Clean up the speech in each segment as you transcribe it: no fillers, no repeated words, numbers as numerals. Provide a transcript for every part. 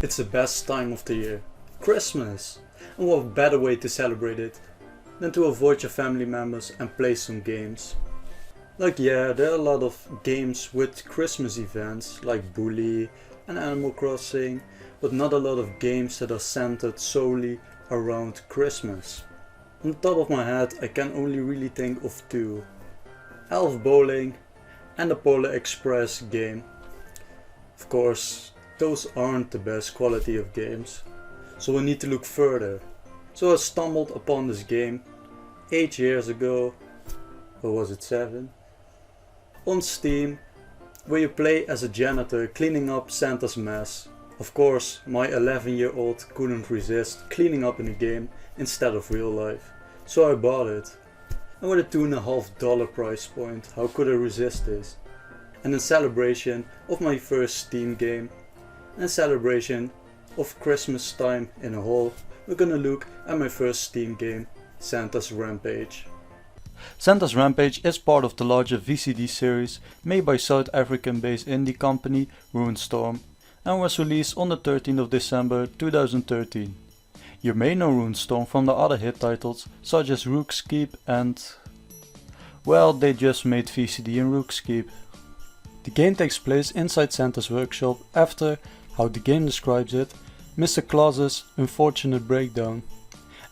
It's the best time of the year, Christmas, and what better way to celebrate it than to avoid your family members and play some games. Like yeah, there are a lot of games with Christmas events like Bully and Animal Crossing, but not a lot of games that are centered solely around Christmas. On the top of my head I can only really think of two: Elf Bowling and the Polar Express game. Of course, those aren't the best quality of games, so we need to look further. So I stumbled upon this game 8 years ago, or was it 7? On Steam, where you play as a janitor cleaning up Santa's mess. Of course, my 11-year-old couldn't resist cleaning up in a game instead of real life, so I bought it. And with a $2.50 price point, how could I resist this? And in celebration of my first Steam game, and celebration of Christmas time in a whole, we're gonna look at my first Steam game, Santa's Rampage. Santa's Rampage is part of the larger VCD series made by South African based indie company Runestorm and was released on the 13th of December 2013. You may know Runestorm from the other hit titles such as Rook's Keep and... well, they just made VCD in Rook's Keep. The game takes place inside Santa's workshop after, how the game describes it, Mr. Claus's unfortunate breakdown.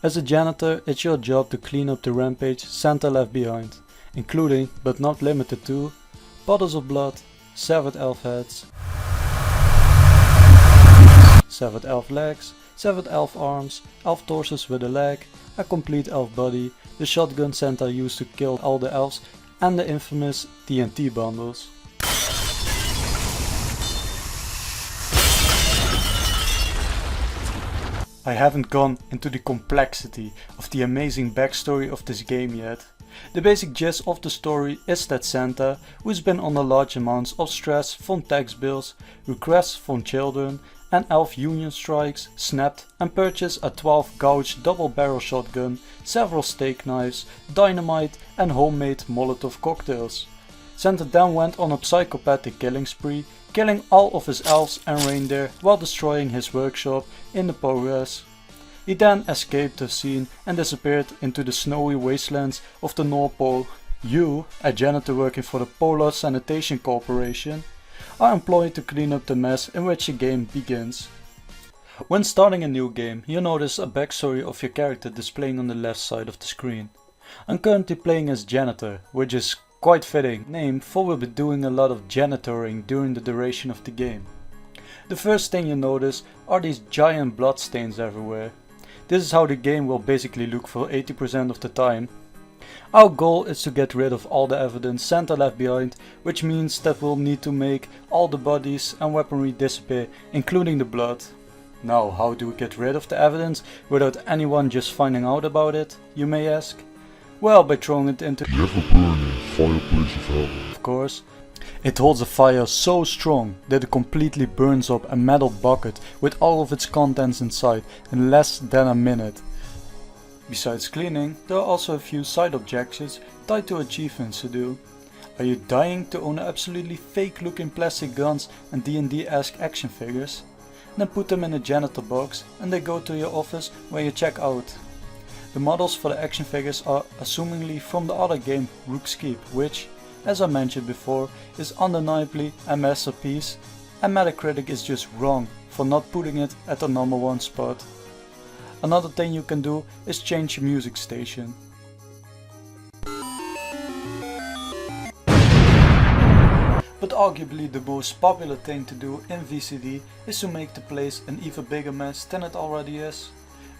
As a janitor, it's your job to clean up the rampage Santa left behind, including, but not limited to, bottles of blood, severed elf heads, severed elf legs, severed elf arms, elf torsos with a leg, a complete elf body, the shotgun Santa used to kill all the elves, and the infamous TNT bundles. I haven't gone into the complexity of the amazing backstory of this game yet. The basic gist of the story is that Santa, who's been under large amounts of stress from tax bills, requests from children, and elf union strikes, snapped and purchased a 12 gauge double barrel shotgun, several steak knives, dynamite and homemade Molotov cocktails. Santa then went on a psychopathic killing spree, killing all of his elves and reindeer while destroying his workshop in the progress. He then escaped the scene and disappeared into the snowy wastelands of the North Pole. You, a janitor working for the Polar Sanitation Corporation, are employed to clean up the mess in which the game begins. When starting a new game, you notice a backstory of your character displaying on the left side of the screen. I'm currently playing as Janitor, which is quite fitting name, for we'll be doing a lot of janitoring during the duration of the game. The first thing you notice are these giant blood stains everywhere. This is how the game will basically look for 80% of the time. Our goal is to get rid of all the evidence Santa left behind, which means that we'll need to make all the bodies and weaponry disappear, including the blood. Now, how do we get rid of the evidence without anyone just finding out about it, you may ask? Well, by throwing it into the ever-burning fireplace of hell. Of course. It holds a fire so strong that it completely burns up a metal bucket with all of its contents inside in less than a minute. Besides cleaning, there are also a few side objectives tied to achievements to do. Are you dying to own absolutely fake looking plastic guns and D&D-esque action figures? Then put them in a janitor box and they go to your office where you check out. The models for the action figures are assumingly from the other game Rook's Keep, which, as I mentioned before, is undeniably a masterpiece, and Metacritic is just wrong for not putting it at the number 1 spot. Another thing you can do is change your music station. But arguably the most popular thing to do in VCD is to make the place an even bigger mess than it already is.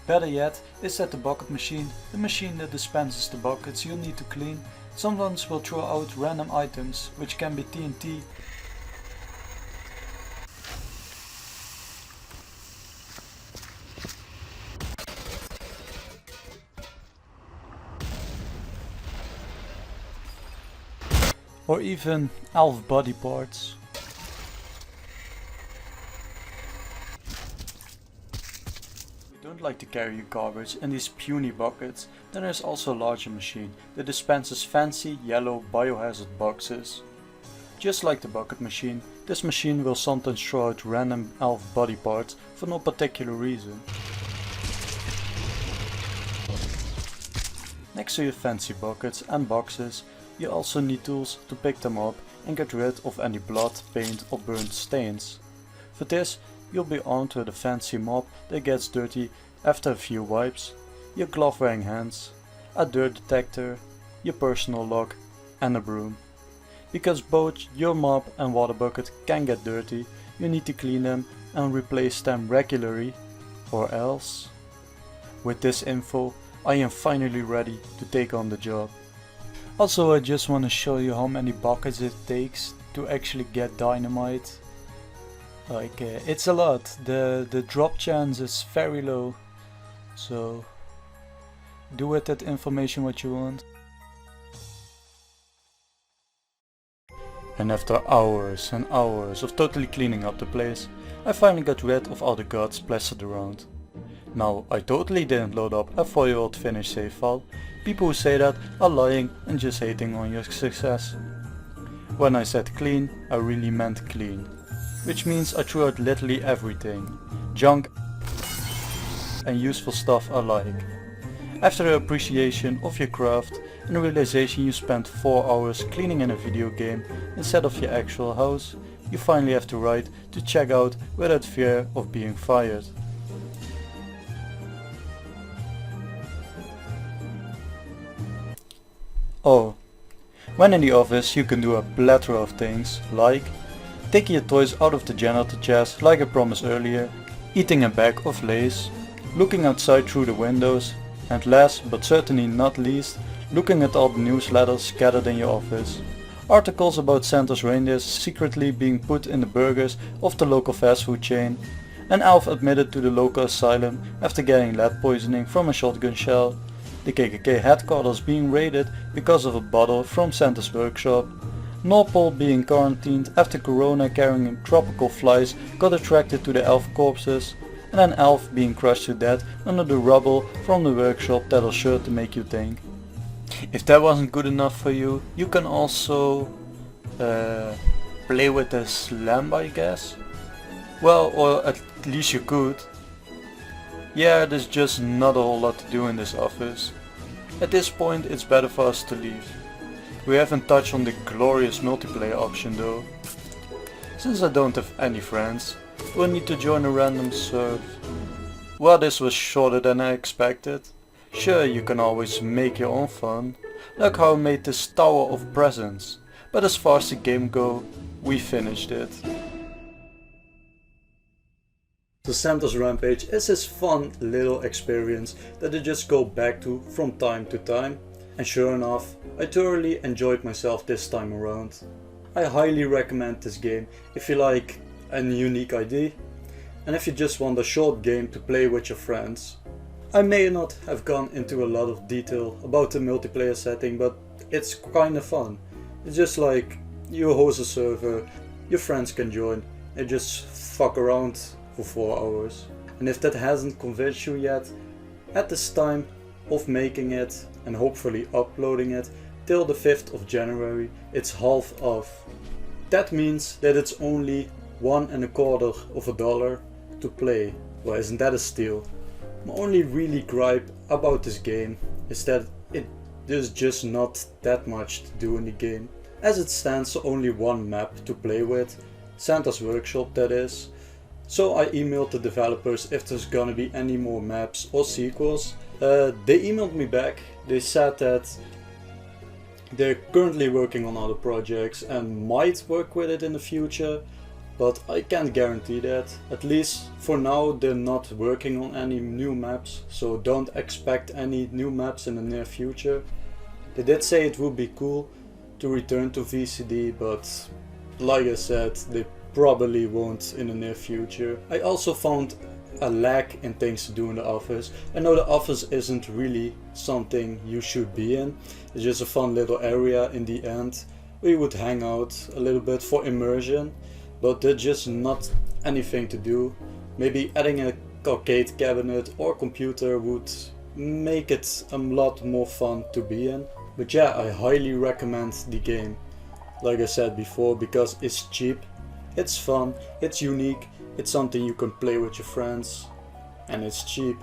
Better yet is that the bucket machine, the machine that dispenses the buckets you'll need to clean, sometimes will throw out random items, which can be TNT, or even elf body parts. Don't like to carry your garbage in these puny buckets, then there's also a larger machine that dispenses fancy yellow biohazard boxes. Just like the bucket machine, this machine will sometimes throw out random elf body parts for no particular reason. Next to your fancy buckets and boxes, you also need tools to pick them up and get rid of any blood, paint or burnt stains. For this, you'll be armed with a fancy mop that gets dirty after a few wipes, your glove wearing hands, a dirt detector, your personal log and a broom. Because both your mop and water bucket can get dirty, you need to clean them and replace them regularly, or else. With this info, I am finally ready to take on the job. Also, I just want to show you how many buckets it takes to actually get dynamite. Like, it's a lot. The drop chance is very low, so do with that information what you want. And after hours and hours of totally cleaning up the place, I finally got rid of all the guts plastered around. Now, I totally didn't load up a 4-year-old finished save file. People who say that are lying and just hating on your success. When I said clean, I really meant clean. Which means I threw out literally everything. Junk and useful stuff alike. After the appreciation of your craft and the realization you spent 4 hours cleaning in a video game instead of your actual house, you finally have the right to check out without fear of being fired. Oh, when in the office you can do a plethora of things, like taking your toys out of the janitor chest like I promised earlier, eating a bag of Lay's, looking outside through the windows, and last but certainly not least, looking at all the newsletters scattered in your office. Articles about Santa's reindeers secretly being put in the burgers of the local fast food chain, an elf admitted to the local asylum after getting lead poisoning from a shotgun shell, the KKK headquarters being raided because of a bottle from Santa's workshop, Norpol being quarantined after corona carrying tropical flies got attracted to the elf corpses, and an elf being crushed to death under the rubble from the workshop that'll sure to make you think. If that wasn't good enough for you, you can also play with the slam, I guess? Well, or at least you could. Yeah, there's just not a whole lot to do in this office. At this point it's better for us to leave. We haven't touched on the glorious multiplayer option though. Since I don't have any friends, we'll need to join a random serve. Well, this was shorter than I expected. Sure, you can always make your own fun, like how I made this tower of presents, but as far as the game go, we finished it. So Santa's Rampage is this fun little experience that I just go back to from time to time, and sure enough, I thoroughly enjoyed myself this time around. I highly recommend this game if you like a unique idea, and if you just want a short game to play with your friends. I may not have gone into a lot of detail about the multiplayer setting, but it's kinda fun. It's just like you host a server, your friends can join, and just fuck around for 4 hours. And if that hasn't convinced you yet, at this time of making it and hopefully uploading it till the 5th of January, it's half off. That means that it's only $1.25 to play. Well, isn't that a steal? My only really gripe about this game is that there's just not that much to do in the game. As it stands, only one map to play with, Santa's Workshop that is. So I emailed the developers if there's gonna be any more maps or sequels. They emailed me back. They said that they're currently working on other projects and might work with it in the future, but I can't guarantee that. At least for now they're not working on any new maps, so don't expect any new maps in the near future. They did say it would be cool to return to VCD, but like I said, they probably won't in the near future. I also found a lack in things to do in the office. I know the office isn't really something you should be in. It's just a fun little area in the end where you would hang out a little bit for immersion, but there's just not anything to do. Maybe adding an arcade cabinet or computer would make it a lot more fun to be in. But yeah, I highly recommend the game. like I said before, because it's cheap, it's fun, it's unique, it's something you can play with your friends, and it's cheap.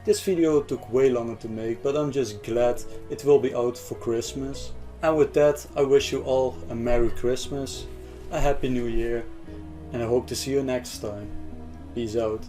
This video took way longer to make, but I'm just glad it will be out for Christmas. And with that, I wish you all a Merry Christmas, a Happy New Year, and I hope to see you next time. Peace out.